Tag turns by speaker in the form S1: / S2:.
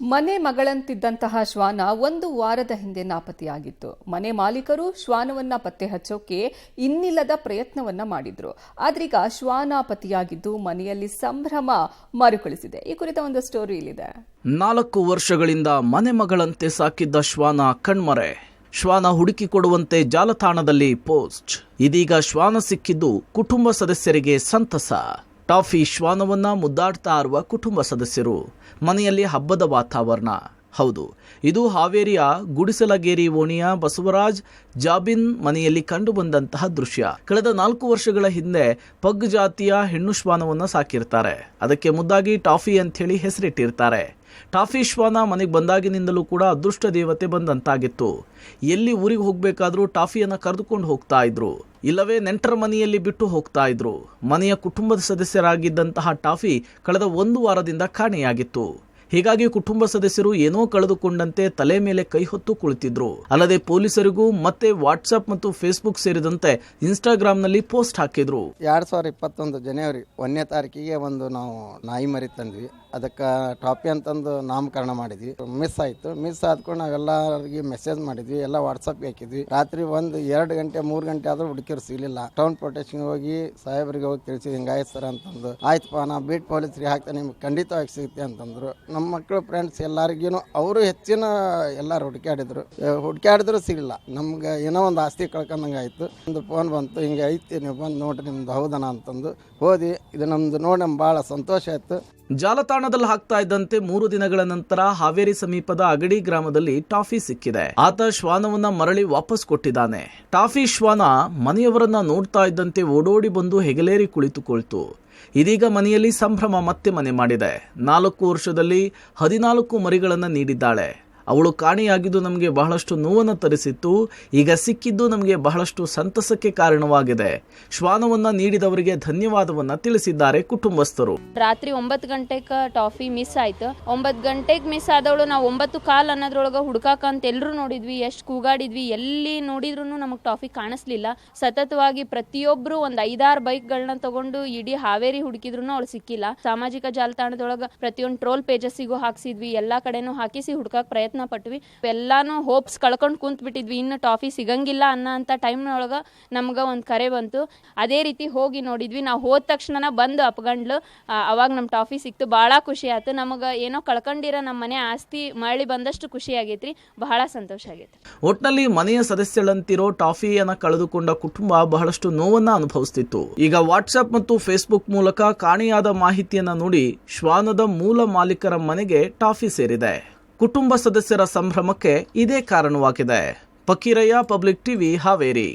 S1: ಮನೆ ಮಗಳಂತಿದ್ದಂತಹ ಶ್ವಾನ ಒಂದು ವಾರದ ಹಿಂದೆ ನಾಪತ್ತೆಯಾಗಿತ್ತು. ಮನೆ ಮಾಲೀಕರು ಶ್ವಾನವನ್ನ ಪತ್ತೆ ಹಚ್ಚೋಕೆ ಇನ್ನಿಲ್ಲದ ಪ್ರಯತ್ನವನ್ನ ಮಾಡಿದ್ರು. ಆದ್ರೀಗ ಶ್ವಾನ ಪತ್ತೆಯಾಗಿದ್ದು ಮನೆಯಲ್ಲಿ ಸಂಭ್ರಮ ಮರುಕಳಿಸಿದೆ. ಈ ಕುರಿತ ಒಂದು ಸ್ಟೋರಿ ಇಲ್ಲಿದೆ.
S2: 4 ವರ್ಷಗಳಿಂದ ಮನೆ ಮಗಳಂತೆ ಸಾಕಿದ್ದ ಶ್ವಾನ ಕಣ್ಮರೆ. ಶ್ವಾನ ಹುಡುಕಿ ಕೊಡುವಂತೆ ಜಾಲತಾಣದಲ್ಲಿ ಪೋಸ್ಟ್. ಇದೀಗ ಶ್ವಾನ ಸಿಕ್ಕಿದ್ದು ಕುಟುಂಬ ಸದಸ್ಯರಿಗೆ ಸಂತಸ. ಟಾಫಿ ಶ್ವಾನವನ್ನ ಮುದ್ದಾಡ್ತಾ ಇರುವ ಕುಟುಂಬ ಸದಸ್ಯರು. ಮನೆಯಲ್ಲಿ ಹಬ್ಬದ ವಾತಾವರಣ. ಹೌದು, ಇದು ಹಾವೇರಿಯ ಗುಡಿಸಲಗೇರಿ ಓಣಿಯ ಬಸವರಾಜ್ ಜಾಬಿನ್ ಮನೆಯಲ್ಲಿ ಕಂಡುಬಂದಂತಹ ದೃಶ್ಯ. ಕಳೆದ 4 ವರ್ಷಗಳ ಹಿಂದೆ ಪಗ್ ಜಾತಿಯ ಹೆಣ್ಣು ಶ್ವಾನವನ್ನ ಸಾಕಿರ್ತಾರೆ. ಅದಕ್ಕೆ ಮುದ್ದಾಗಿ ಟಾಫಿ ಅಂತ ಹೇಳಿ ಹೆಸರಿಟ್ಟಿರ್ತಾರೆ. ಟಾಫಿ ಶ್ವಾನ ಮನೆಗೆ ಬಂದಾಗಿನಿಂದಲೂ ಕೂಡ ಅದೃಷ್ಟ ದೇವತೆ ಬಂದಂತಾಗಿತ್ತು. ಎಲ್ಲಿ ಊರಿಗೆ ಹೋಗ್ಬೇಕಾದ್ರೂ ಟಾಫಿಯನ್ನ ಕರೆದುಕೊಂಡು ಹೋಗ್ತಾ ಇದ್ರು, ಇಲ್ಲವೇ ನೆಂಟರ ಮನೆಯಲ್ಲಿ ಬಿಟ್ಟು ಹೋಗ್ತಾ ಇದ್ರು. ಮನೆಯ ಕುಟುಂಬದ ಸದಸ್ಯರಾಗಿದ್ದಂತಹ ಟಾಫಿ ಕಳೆದ 1 ವಾರದಿಂದ ಕಾಣೆಯಾಗಿತ್ತು. ಹೀಗಾಗಿ ಕುಟುಂಬ ಸದಸ್ಯರು ಏನೋ ಕಳೆದುಕೊಂಡಂತೆ ತಲೆ ಮೇಲೆ ಕೈ ಹೊತ್ತು ಕುಳಿತಿದ್ರು. ಅಲ್ಲದೆ ಪೊಲೀಸರಿಗೂ ಮತ್ತೆ ವಾಟ್ಸ್ಆಪ್ ಮತ್ತು ಫೇಸ್ಬುಕ್ ಸೇರಿದಂತೆ ಇನ್ಸ್ಟಾಗ್ರಾಮ್ನಲ್ಲಿ ಪೋಸ್ಟ್ ಹಾಕಿದ್ರು.
S3: 2021 ಜನವರಿ 1ನೇ ತಾರೀಕಿಗೆ ಒಂದು ನಾವು ನಾಯಿ ಮರಿ ತಂದ್ವಿ. ಅದಕ್ಕೆ ಟಾಪಿ ಅಂತಂದು ನಾಮಕರಣ ಮಾಡಿದ್ವಿ. ಮಿಸ್ ಆದ್ಕೊಂಡು ನಾವೆಲ್ಲರಿಗೆ ಮೆಸೇಜ್ ಮಾಡಿದ್ವಿ, ಎಲ್ಲ ವಾಟ್ಸಪ್ಗೆ ಹಾಕಿದ್ವಿ. ರಾತ್ರಿ 2 ಗಂಟೆ 3 ಗಂಟೆ ಆದ್ರೂ ಹುಡುಕಿರು ಸಿಗಲಿಲ್ಲ. ಟೌನ್ ಪ್ರೊಟೆಕ್ಷನ್ ಹೋಗಿ ಸಾಹೇಬರಿಗೆ ಹೋಗಿ ತಿಳಿಸಿದ್ವಿ, ಹಿಂಗಾಯ್ತು ಸರ್ ಅಂತಂದು. ಆಯ್ತಪ್ಪ, ನಾ ಬೀಟ್ ಪೊಲೀಸರಿಗೆ ಹಾಕ್ತೇನೆ, ನಿಮ್ಗೆ ಖಂಡಿತವಾಗಿ ಸಿಗುತ್ತೆ ಅಂತಂದ್ರು. ನಮ್ಮ ಮಕ್ಕಳು ಫ್ರೆಂಡ್ಸ್ ಎಲ್ಲರಿಗೂ ಅವರು ಹೆಚ್ಚಿನ ಎಲ್ಲರೂ ಹುಡುಕ್ಯಾಡಿದ್ರು ಸಿಗಲಿಲ್ಲ. ನಮ್ಗೆ ಏನೋ ಒಂದು ಆಸ್ತಿ ಕಳ್ಕೊಂಡಂಗೆ ಆಯಿತು. ಒಂದು ಫೋನ್ ಬಂತು, ಹಿಂಗೆ ಐತಿ, ನೀವು ಬಂದು ನೋಡ್ರಿ ನಿಮ್ದು ಹೌದನ ಅಂತಂದು ಹೋದಿ. ಇದು ನಮ್ದು ನೋಡಿ ನಮ್ಗೆ ಭಾಳ ಸಂತೋಷ ಆಯಿತು.
S2: ಜಾಲತಾಣದಲ್ಲಿ ಹಾಕ್ತಾ ಇದ್ದಂತೆ 3 ದಿನಗಳ ನಂತರ ಹಾವೇರಿ ಸಮೀಪದ ಅಗಡಿ ಗ್ರಾಮದಲ್ಲಿ ಟಾಫಿ ಸಿಕ್ಕಿದೆ. ಆತ ಶ್ವಾನವನ್ನ ಮರಳಿ ವಾಪಸ್ ಕೊಟ್ಟಿದ್ದಾನೆ. ಟಾಫಿ ಶ್ವಾನ ಮನೆಯವರನ್ನ ನೋಡ್ತಾ ಇದ್ದಂತೆ ಓಡೋಡಿ ಬಂದು ಹೆಗಲೇರಿ ಕುಳಿತುಕೊಳ್ತು. ಇದೀಗ ಮನೆಯಲ್ಲಿ ಸಂಭ್ರಮ ಮತ್ತೆ ಮನೆ ಮಾಡಿದೆ. 4 ವರ್ಷದಲ್ಲಿ 14 ಮರಿಗಳನ್ನು ನೀಡಿದ್ದಾಳೆ. ಅವಳು ಕಾಣೆಯಾಗಿದ್ದು ನಮಗೆ ಬಹಳಷ್ಟು ನೋವನ್ನು ತರಿಸಿತ್ತು. ಈಗ ಸಿಕ್ಕಿದ್ದು ನಮಗೆ ಬಹಳಷ್ಟು ಸಂತಸಕ್ಕೆ ಕಾರಣವಾಗಿದೆ. ಶ್ವಾನವನ್ನ ನೀಡಿದವರಿಗೆ ಧನ್ಯವಾದವನ್ನ ತಿಳಿಸಿದ್ದಾರೆ ಕುಟುಂಬಸ್ಥರು.
S4: ರಾತ್ರಿ 9 ಗಂಟೆಗೆ ಟಾಫಿ ಮಿಸ್ ಆಯ್ತು. 9 ಗಂಟೆಗೆ ಮಿಸ್ ಆದವಳು ನಾವು 9 ಕಾಲ್ ಅನ್ನೋದ್ರೊಳಗೆ ಹುಡುಕಾಕಂತ ಎಲ್ಲರೂ ನೋಡಿದ್ವಿ, ಎಷ್ಟು ಕೂಗಾಡಿದ್ವಿ. ಎಲ್ಲಿ ನೋಡಿದ್ರು ನಮಗೆ ಟಾಫಿ ಕಾಣಿಸ್ಲಿಲ್ಲ. ಸತತವಾಗಿ ಪ್ರತಿಯೊಬ್ರು ಒಂದು 5-6 ಬೈಕ್ಗಳನ್ನ ತಗೊಂಡು ಇಡೀ ಹಾವೇರಿ ಹುಡುಕಿದ್ರು ಅವಳು ಸಿಕ್ಕಿಲ್ಲ. ಸಾಮಾಜಿಕ ಜಾಲತಾಣದೊಳಗೆ ಪ್ರತಿಯೊಂದು ಟ್ರೋಲ್ ಪೇಜಸ್ಸಿಗೂ ಹಾಕ್ಸಿದ್ವಿ, ಎಲ್ಲಾ ಕಡೆನೂ ಹಾಕಿಸಿ ಹುಡುಕಾಕ್ ಪ್ರಯತ್ನ ಪಟ್ವಿ. ಎಲ್ಲಾನು ಹೋಪ್ಸ್ ಕಳ್ಕೊಂಡು ಕುಂತ್ ಬಿಟ್ಟಿದ್ವಿ, ಇನ್ನು ಟಾಫಿ ಸಿಗಂಗಿಲ್ಲ ಅನ್ನೋ ಟೈಮ್ನೊಳಗ ನಮ್ಗೆ ಒಂದು ಕರೆ ಬಂತು. ಅದೇ ರೀತಿ ಹೋಗಿ ನೋಡಿದ್ವಿ. ನಾವು ಹೋದ ತಕ್ಷಣ ಬಂದು ಅಪ್ಗಂಡ್ಲು. ಅವಾಗ ನಮ್ಮ ಟಾಫಿ ಸಿಕ್ತು. ಬಹಳ ಖುಷಿ ಆಯ್ತು. ನಮಗೆ ಏನೋ ಕಳ್ಕೊಂಡಿರೋ ನಮ್ಮ ಮನೆ ಆಸ್ತಿ ಮರಳಿ ಬಂದಷ್ಟು ಖುಷಿ ಆಗೈತ್ರಿ. ಬಹಳ ಸಂತೋಷ ಆಗೈತ್ರಿ.
S2: ಒಟ್ನಲ್ಲಿ ಮನೆಯ ಸದಸ್ಯಳಂತಿರೋ ಟಾಫಿಯನ್ನ ಕಳೆದುಕೊಂಡ ಕುಟುಂಬ ಬಹಳಷ್ಟು ನೋವನ್ನ ಅನುಭವಿಸುತ್ತಿತ್ತು. ಈಗ ವಾಟ್ಸ್ಆಪ್ ಮತ್ತು ಫೇಸ್ಬುಕ್ ಮೂಲಕ ಕಾಣೆಯಾದ ಮಾಹಿತಿಯನ್ನ ನೋಡಿ ಶ್ವಾನದ ಮೂಲ ಮಾಲೀಕರ ಮನೆಗೆ ಟಾಫಿ ಸೇರಿದೆ. ಕುಟುಂಬ ಸದಸ್ಯರ ಸಂಭ್ರಮಕ್ಕೆ ಇದೇ ಕಾರಣವಾಗಿದೆ. Fakirayya, public TV, Haveri.